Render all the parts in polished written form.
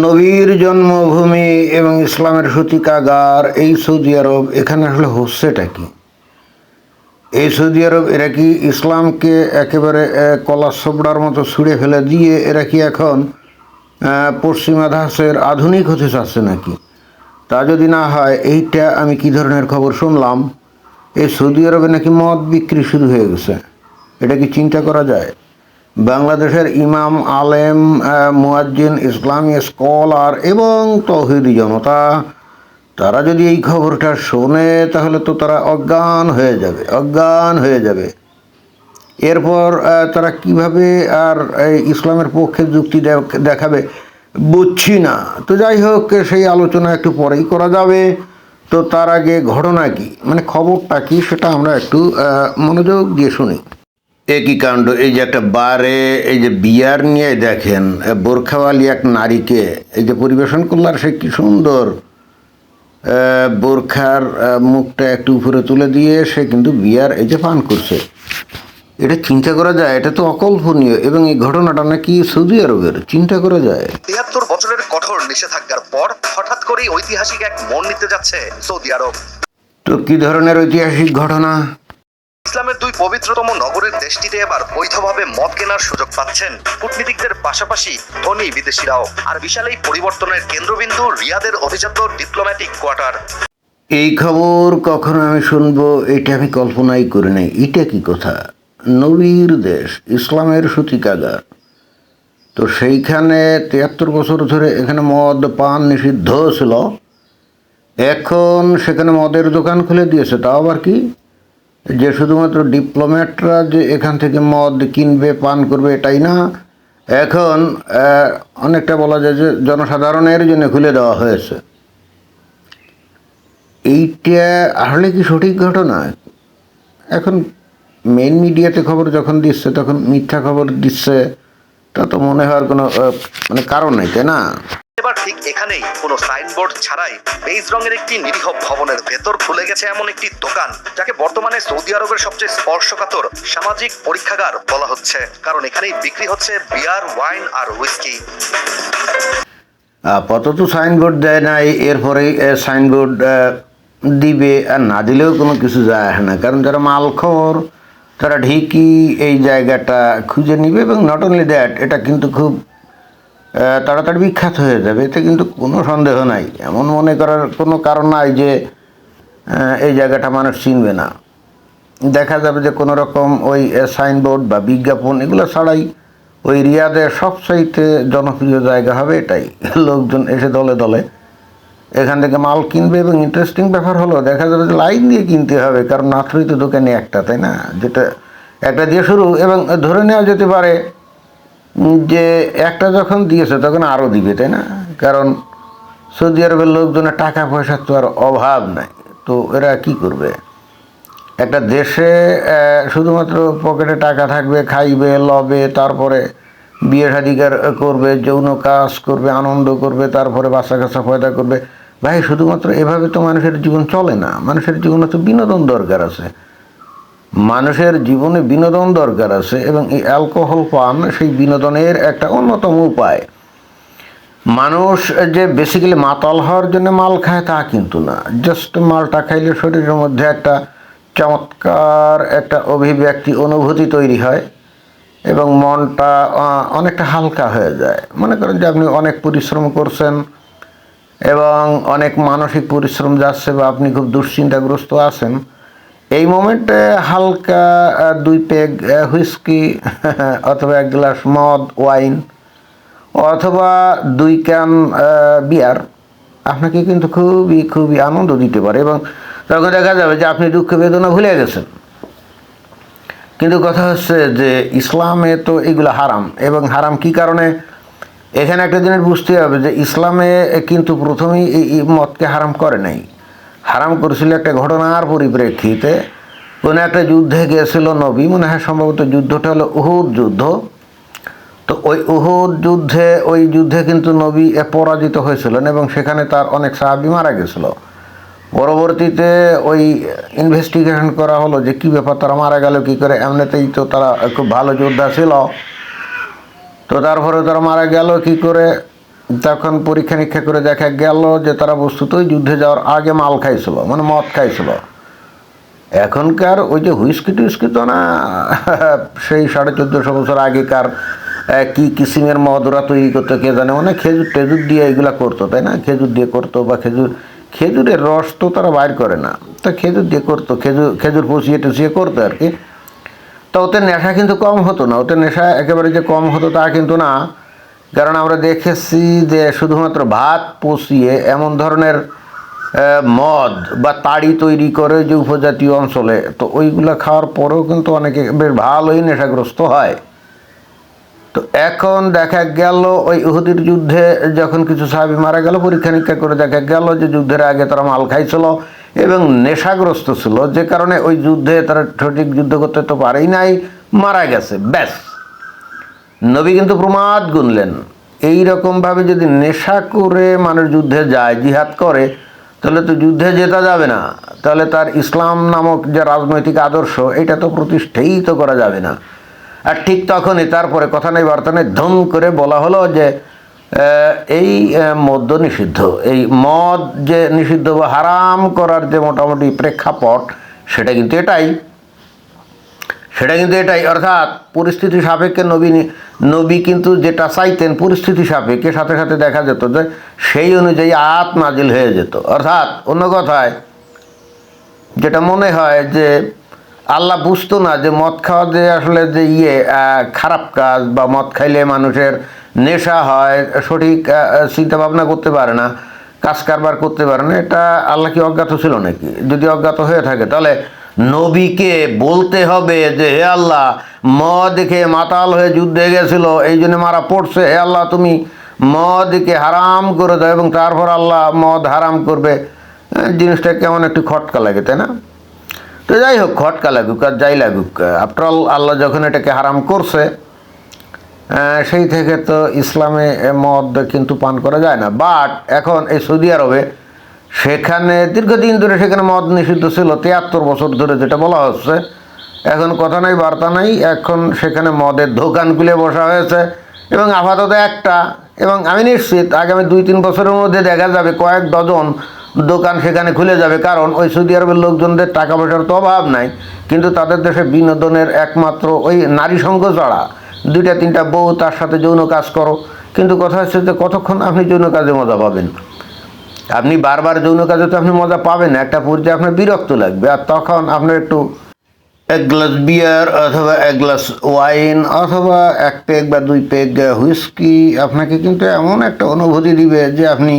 নবীর জন্মভূমি এবং ইসলামের সূতিকাগার এই সৌদি আরব, এখানে আসলে হচ্ছেটা কি? এই সৌদি আরব এরা কি ইসলামকে একেবারে কলা সোবড়ার মতো ছুঁড়ে ফেলে দিয়ে এরা কি এখন পশ্চিমা ধাঁচের আধুনিক হতে চাচ্ছে নাকি? তা যদি না হয়, এইটা আমি কি ধরনের খবর শুনলাম, এই সৌদি আরবে নাকি মদ বিক্রি শুরু হয়ে গেছে। এটা কি চিন্তা করা যায়? বাংলাদেশের ইমাম, আলেম, মুয়াজ্জিন, ইসলামী স্কলার এবং তৌহিদি জনতা, তারা যদি এই খবরটা শোনে তাহলে তো তারা অজ্ঞান হয়ে যাবে। এরপর তারা কিভাবে আর ইসলামের পক্ষে যুক্তি দেখাবে বুঝছি না। তো যাই হোক, সেই আলোচনা একটু পরেই করা যাবে। তো তার আগে ঘটনা কি, মানে খবরটা কি, সেটা আমরা একটু মনোযোগ দিয়ে শুনি। একই কাণ্ড, এই যে একটা বারে এই যে বিয়ার নিয়ে দেখেন, বোরখাওয়ালি এক নারীকে এই যে পরিবেশন করল, আর সে কি সুন্দর বোরখার মুখটা একটু উপরে তুলে দিয়ে সে কিন্তু বিয়ার এই যে পান করছে। এটা চিন্তা করা যায়? এটা তো অকল্পনীয়। এবং এই ঘটনাটা নাকি সৌদি আরবের, চিন্তা করা যায়। ৭৩ বছরের কঠোর নিষেধাজ্ঞার পর হঠাৎ করেই ঐতিহাসিক এক মোড় নিতে যাচ্ছে সৌদি আরব। তো কি ধরনের ঐতিহাসিক ঘটনা? ইসলামের দুই পবিত্রতম নগরের দেশটিতে এবার বৈধভাবে মদ কেনার সুযোগ পাচ্ছেন কূটনীতিকদের পাশাপাশি ধনী বিদেশিরাও। আর বিশাল এই পরিবর্তনের কেন্দ্রবিন্দু রিয়াদের অভিজাত ডিপ্লোম্যাটিক কোয়ার্টার। এই খবর কখনো আমি শুনবো, এটা আমি কল্পনাই করি নাই। এটা কি কথা? নবীর দেশ, ইসলামের সূতিকাগার, তো সেইখানে ৭৩ বছর ধরে এখানে মদ পান নিষিদ্ধ ছিল, এখন সেখানে মদের দোকান খুলে দিয়েছে। তাও আবার কি, যে শুধুমাত্র ডিপ্লোম্যাটরা যে এখান থেকে মদ কিনবে পান করবে এটাই না, এখন অনেকটা বলা যায় যে জনসাধারণের জন্য খুলে দেওয়া হয়েছে। এইটা আসলে কি সঠিক ঘটনা? এখন মেইন মিডিয়াতে খবর যখন দিচ্ছে তখন মিথ্যা খবর দিচ্ছে, তা তো মনে হওয়ার কোনো মানে কারণ নেই, তাই না? এবার ঠিক এখানেই কোনো সাইনবোর্ড ছাড়াই বেজ রঙের একটি নিরীহ ভবনের ভেতর খুলে গেছে এমন একটি দোকান, যাকে বর্তমানে সৌদি আরবের সবচেয়ে স্পর্শকাতর সামাজিক পরীক্ষাগার বলা হচ্ছে। কারণ এখানেই বিক্রি হচ্ছে বিয়ার, ওয়াইন আর হুইস্কি। আপাতত সাইনবোর্ড দেয় নাই, এরপরে সাইনবোর্ড দিবে। আর না দিলেও কোনো কিছু যায় আসে না, কারণ যারা মালখোর তারা ঠিকই এই জায়গাটা খুঁজে নিবে। এবং নট অনলি দ্যাট, এটা কিন্তু খুব তাড়াতাড়ি বিখ্যাত হয়ে যাবে, এতে কিন্তু কোনো সন্দেহ নাই। এমন মনে করার কোনো কারণ নাই যে এই জায়গাটা মানুষ চিনবে না। দেখা যাবে যে কোনো রকম ওই সাইনবোর্ড বা বিজ্ঞাপন এগুলো ছাড়াই ওই রিয়াদের সবচাইতে জনপ্রিয় জায়গা হবে এটাই। লোকজন এসে দলে দলে এখান থেকে মাল কিনবে। এবং ইন্টারেস্টিং ব্যাপার হলো, দেখা যাবে যে লাইন দিয়ে কিনতে হবে, কারণ মাত্রই তো দোকানে একটা, তাই না? যেটা একটা দিয়ে শুরু, এবং ধরে নেওয়া যেতে পারে যে একটা যখন দিয়েছে তখন আরও দিবে, তাই না? কারণ সৌদি আরবের লোকজনের টাকা পয়সার তো আর অভাব নাই, তো এরা কি করবে? একটা দেশে শুধুমাত্র পকেটে টাকা থাকবে, খাইবে, লবে, তারপরে বিয়ে শাদিকার করবে, যৌন কাজ করবে, আনন্দ করবে, তারপরে বাচ্চা কাচ্চা পয়দা করবে। ভাই, শুধুমাত্র এভাবে তো মানুষের জীবন চলে না। মানুষের জীবনে তো বিনোদন দরকার আছে, মানুষের জীবনে বিনোদন দরকার আছে। এবং এই অ্যালকোহল পান সেই বিনোদনের একটা অন্যতম উপায়। মানুষ যে বেসিক্যালি মাতাল হওয়ার জন্য মাল খায় তা কিন্তু না, জাস্ট মালটা খাইলে শরীরের মধ্যে একটা চমৎকার একটা অভিব্যক্তি অনুভূতি তৈরি হয় এবং মনটা অনেকটা হালকা হয়ে যায়। মনে করেন যে আপনি অনেক পরিশ্রম করছেন এবং অনেক মানসিক পরিশ্রম যাচ্ছে, বা আপনি খুব দুশ্চিন্তাগ্রস্ত আছেন, এই মোমেন্টে হালকা 2 পেগ হুইস্কি অথবা 1 গ্লাস মদ, ওয়াইন, অথবা 2 ক্যান বিয়ার আপনাকে কিন্তু খুবই খুবই আনন্দ দিতে পারে। এবং তখন দেখা যাবে যে আপনি দুঃখ বেদনা ভুলে গেছেন। কিন্তু কথা হচ্ছে যে ইসলামে তো এগুলো হারাম। এবং হারাম কি কারণে, এখানে একটা জিনিস বুঝতে হবে যে ইসলামে কিন্তু প্রথমেই এই মদকে হারাম করে নাই। হারাম করেছিল একটা ঘটনার পরিপ্রেক্ষিতে। কোনো একটা যুদ্ধে গিয়েছিল নবী, মনে হয় সম্ভবত যুদ্ধটা হলো উহুদ যুদ্ধ। তো ওই উহুদ যুদ্ধে, ওই যুদ্ধে কিন্তু নবী পরাজিত হয়েছিলেন এবং সেখানে তার অনেক সাহাবী মারা গেছিল। পরবর্তীতে ওই ইনভেস্টিগেশন করা হলো যে কী ব্যাপার, তারা মারা গেল কী করে। এমনিতেই তো তারা খুব ভালো যোদ্ধা ছিল, তো তারপরে তারা মারা গেল কী করে। তখন পরীক্ষা নিরীক্ষা করে দেখা গেল যে তারা বস্তুতই যুদ্ধে যাওয়ার আগে মাল খাইছিল, মানে মদ খাইছিল। এখনকার ওই যে হুইস্কি টুইস্কি তো না, সেই 1450 বছর আগেকার কি কিসিমের মদ ওরা তৈরি করতো কে জানে, মানে খেজুর টেজুর দিয়ে এগুলা করতো, তাই না? খেজুর দিয়ে করতো, বা খেজুরের রস তো তারা বাইর করে না, তা খেজুর দিয়ে করতো, খেজুর পচিয়ে টুচিয়ে করতো আর কি। তো ওতে নেশা কিন্তু কম হতো না, ওতে নেশা একেবারে যে কম হতো তা কিন্তু না। কারণ আমরা দেখেছি যে শুধুমাত্র ভাত পচিয়ে এমন ধরনের মদ বা তাড়ি তৈরি করে যে উপজাতীয় অঞ্চলে, তো ওইগুলো খাওয়ার পরেও কিন্তু অনেকে বেশ ভালোই নেশাগ্রস্ত হয়। তো এখন দেখা গেল ওই উহুদের যুদ্ধে যখন কিছু সাহাবী মারা গেল, পরীক্ষা নিরীক্ষা করে দেখা গেল যে যুদ্ধের আগে তারা মাল খাইছিল এবং নেশাগ্রস্ত ছিল, যে কারণে ওই যুদ্ধে তারা সঠিক যুদ্ধ করতে তো পারেই নাই, মারা গেছে। ব্যাস, নবী কিন্তু প্রমাদ গুনলেন এইরকমভাবে যদি নেশা করে মানুষ যুদ্ধে যায়, জিহাদ করে, তাহলে তো যুদ্ধে জেতা যাবে না, তাহলে তার ইসলাম নামক যে রাজনৈতিক আদর্শ এটা তো প্রতিষ্ঠাই তো করা যাবে না। আর ঠিক তখনই তারপরে কথা নেই বার্তা নেই ধুম করে বলা হলো যে এই মদ্য নিষিদ্ধ, এই মদ যে নিষিদ্ধ বা হারাম করার যে মোটামুটি প্রেক্ষাপট সেটা কিন্তু এটাই, অর্থাৎ পরিস্থিতি সাপেক্ষে নবী কিন্তু যেটা চাইতেন পরিস্থিতি সাপেক্ষে সাথে সাথে দেখা যেত যে সেই অনুযায়ী আয়াত নাজিল হয়ে যেত। অর্থাৎ অন্য কথায় যেটা মনে হয় যে আল্লাহ বুঝতো না যে মদ খাওয়া যে আসলে যে খারাপ কাজ, বা মদ খাইলে মানুষের নেশা হয়, সঠিক চিন্তা ভাবনা করতে পারে না, কাজ কারবার করতে পারে না, এটা আল্লাহ কি অজ্ঞাত ছিল নাকি? যদি অজ্ঞাত হয়ে থাকে তাহলে নবীকে বলতে হবে যে হে আল্লাহ, মদকে মাতাল হয়ে যুদ্ধে গেছিল, এই জন্য মারা পড়ছে, হে আল্লাহ তুমি মদকে হারাম করে দাও, এবং তারপর আল্লাহ মদ হারাম করবে। জিনিসটা কেমন একটু খটকা লাগে, তাই না? তো যাই হোক, খটকা লাগুক আর যাই লাগুক, আফটারঅল আল্লাহ যখন এটাকে হারাম করছে, সেই থেকে তো ইসলামে মদ কিন্তু পান করা যায় না। বাট এখন এই সৌদি আরবে, সেখানে দীর্ঘদিন ধরে সেখানে মদ নিষিদ্ধ ছিল, 73 বছর ধরে যেটা বলা হচ্ছে। এখন কথা নাই বার্তা নাই, এখন সেখানে মদের দোকান খুলে বসা হয়েছে, এবং আপাতত একটা, এবং আমি নিশ্চিত আগামী 2-3 বছরের মধ্যে দেখা যাবে কয়েক ডজন দোকান সেখানে খুলে যাবে। কারণ ওই সৌদি আরবের লোকজনদের টাকা পয়সার তো অভাব নাই, কিন্তু তাদের দেশে বিনোদনের একমাত্র ওই নারী সঙ্গ ছাড়া 2-3টা বউ, তার সাথে যৌন কাজ করো। কিন্তু কথা হচ্ছে যে কতক্ষণ আপনি যৌন কাজে মজা পাবেন? আপনি বারবার যৌন কাজে তো আপনি মজা পাবেন না, একটা পর্যায়ে আপনার বিরক্ত লাগবে, আর তখন আপনার একটু এক গ্লাস বিয়ার অথবা এক গ্লাস ওয়াইন অথবা 1 পেগ বা 2 পেগ হুইস্কি আপনাকে কিন্তু এমন একটা অনুভূতি দিবে যে আপনি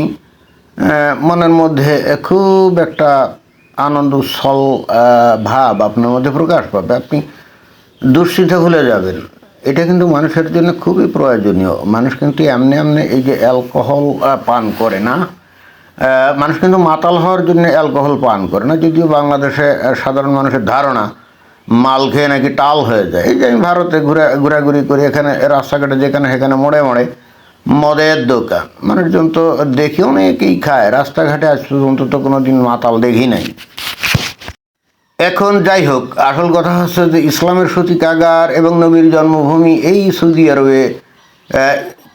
মনের মধ্যে খুব একটা আনন্দ উৎসল ভাব আপনার মধ্যে প্রকাশ পাবে, আপনি দুশ্চিন্তা ভুলে যাবেন। এটা কিন্তু মানুষের জন্য খুবই প্রয়োজনীয়। মানুষ কিন্তু এমনি এই যে অ্যালকোহল পান করে না, মানুষ কিন্তু মাতাল হওয়ার জন্য অ্যালকোহল পান করে না। যদিও বাংলাদেশে সাধারণ মানুষের ধারণা মাল খেয়ে নাকি টাল হয়ে যায়। এই যে আমি ভারতে ঘোরাঘুরি করি, এখানে রাস্তাঘাটে যেখানে সেখানে মোড়ে মোড়ে মদের দোকান, মানুষজন তো দেখি অনেকেই খায়, রাস্তাঘাটে আজ পর্যন্ত তো কোনো দিন মাতাল দেখি নাই। এখন যাই হোক, আসল কথা হচ্ছে যে ইসলামের সূতিকাগার এবং নবীর জন্মভূমি এই সৌদি আরবে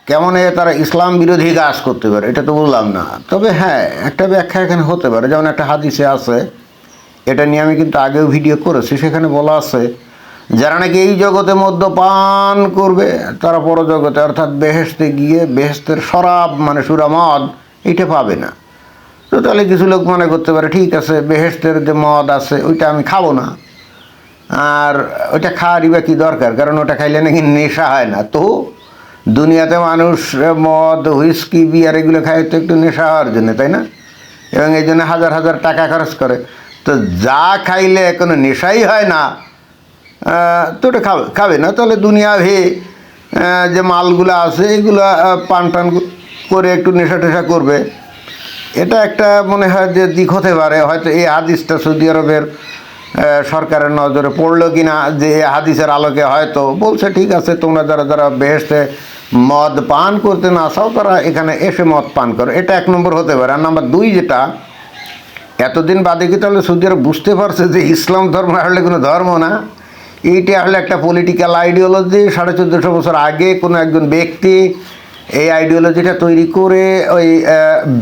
কেমন তারা ইসলাম বিরোধী কাজ করতে পারে এটা তো বললাম না। তবে হ্যাঁ, একটা ব্যাখ্যা এখানে হতে পারে, যেমন একটা হাদিসে আছে, এটা নিয়ে আমি কিন্তু আগেও ভিডিও করেছি, সেখানে বলা আছে যারা নাকি এই জগতে মদ্যপান করবে তারা পরজগতে অর্থাৎ বেহেশতে গিয়ে বেহেশতের শরাব মানে সুরা মদ এটা পাবে না। তো তাহলে কিছু লোক মনে করতে পারে ঠিক আছে, বেহেশতের যে মদ আছে ওইটা আমি খাবো না, আর ওইটা খাওয়ারই বা কী দরকার, কারণ ওটা খাইলে নাকি নেশা হয় না। তো দুনিয়াতে মানুষ মদ হুইস্কি বিয়ার এগুলো খায় তো একটু নেশা হওয়ার জন্য, তাই না? এবং এই জন্য হাজার হাজার টাকা খরচ করে। তো যা খাইলে কোনো নেশাই হয় না, তো ওটা খাবে না। তাহলে দুনিয়াভি যে মালগুলো আছে এগুলো পান টান করে একটু নেশা টেশা করবে। এটা একটা মনে হয় যে দিক হতে পারে। হয়তো এই হাদিসটা সৌদি আরবের সরকারের নজরে পড়লো কি না, যে এই হাদিসের আলোকে হয়তো বলছে ঠিক আছে, তোমরা যারা বেহেশতে মদ পান করতে না চাও তারা এখানে এসে মদ পান করো। এটা 1 নম্বর হতে পারে। আর নাম্বার 2, যেটা এতদিন বাদে কি তাহলে সৌদি আরব বুঝতে পারছে যে ইসলাম ধর্ম আসলে কোনো ধর্ম না, এইটা আসলে একটা পলিটিক্যাল আইডিওলজি। 1450 বছর আগে কোনো একজন ব্যক্তি এই আইডিওলজিটা তৈরি করে ওই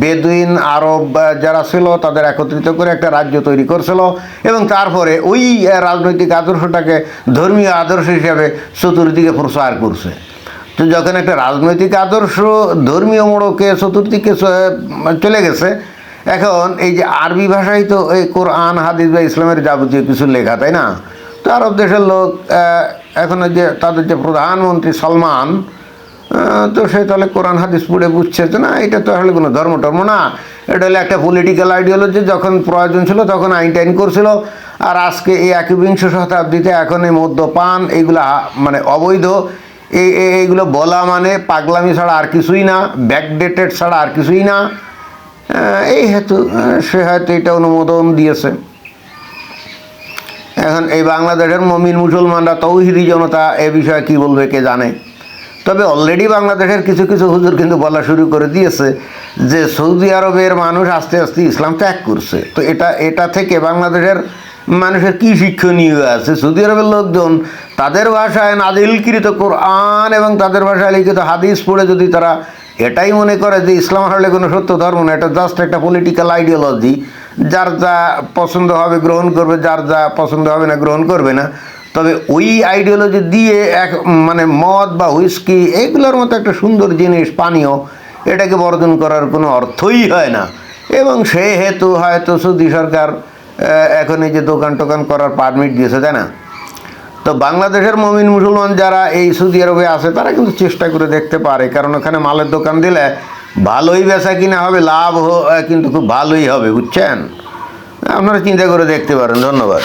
বেদুইন আরব যারা ছিল তাদের একত্রিত করে একটা রাজ্য তৈরি করছিল এবং তারপরে ওই রাজনৈতিক আদর্শটাকে ধর্মীয় আদর্শ হিসাবে চতুর্দিকে প্রচার করছে। তো যখন একটা রাজনৈতিক আদর্শ ধর্মীয় মোড়কে চতুর্দিকে চলে গেছে, এখন এই যে আরবি ভাষায় তো এই কোরআন হাদিস বা ইসলামের যাবতীয় কিছু লেখা, তাই না? তো আরব দেশের লোক এখন ওই যে তাদের যে প্রধানমন্ত্রী সালমান, তো সে তাহলে কোরআন হাদিস পড়ে বুঝছে যে না, এটা তো আসলে কোনো ধর্ম টর্ম না, এটা হলো একটা পলিটিক্যাল আইডিওলজি। যখন প্রয়োজন ছিল তখন আইন টাইন করছিল, আর আজকে এই একবিংশ শতাব্দীতে এখন এই মদ্যপান এইগুলো মানে অবৈধ, এইগুলো বলা মানে পাগলামি ছাড়া আর কিছুই না, ব্যাকডেটেড ছাড়া আর কিছুই না। এই হেতু সে হয়তো এটা অনুমোদন দিয়েছে। এখন এই বাংলাদেশের মমিন মুসলমানরা, তৌহিদি জনতা এ বিষয়ে কী বলবে কে জানে। তবে অলরেডি বাংলাদেশের কিছু কিছু হুজুর কিন্তু বলা শুরু করে দিয়েছে যে সৌদি আরবের মানুষ আস্তে আস্তে ইসলাম ত্যাগ করছে। তো এটা থেকে বাংলাদেশের মানুষের কী শিক্ষণীয় আছে? সৌদি আরবের লোকজন তাদের ভাষায় নাজিলকৃত কোরআন এবং তাদের ভাষায় লিখিত হাদিস পড়ে যদি তারা এটাই মনে করে যে ইসলাম আসলে কোনো সত্য ধর্ম না, এটা জাস্ট একটা পলিটিক্যাল আইডিওলজি, যার যা পছন্দ হবে গ্রহণ করবে, যার যা পছন্দ হবে না গ্রহণ করবে না। তবে ওই আইডিওলজি দিয়ে মানে মদ বা হুইস্কি এইগুলোর মতো একটা সুন্দর জিনিস, পানীয়, এটাকে বর্জন করার কোনো অর্থই হয় না। এবং সেহেতু হয়তো সৌদি সরকার এখন এই যে দোকান টোকান করার পারমিট দিয়েছে, তাই না? তো বাংলাদেশের মমিন মুসলমান যারা এই সৌদি আরবে আছে তারা কিন্তু চেষ্টা করে দেখতে পারে, কারণ ওখানে মালের দোকান দিলে ভালোই বেচা কিনা হবে, লাভ কিন্তু খুব ভালোই হবে, বুঝছেন? আপনারা চিন্তা করে দেখতে পারেন। ধন্যবাদ।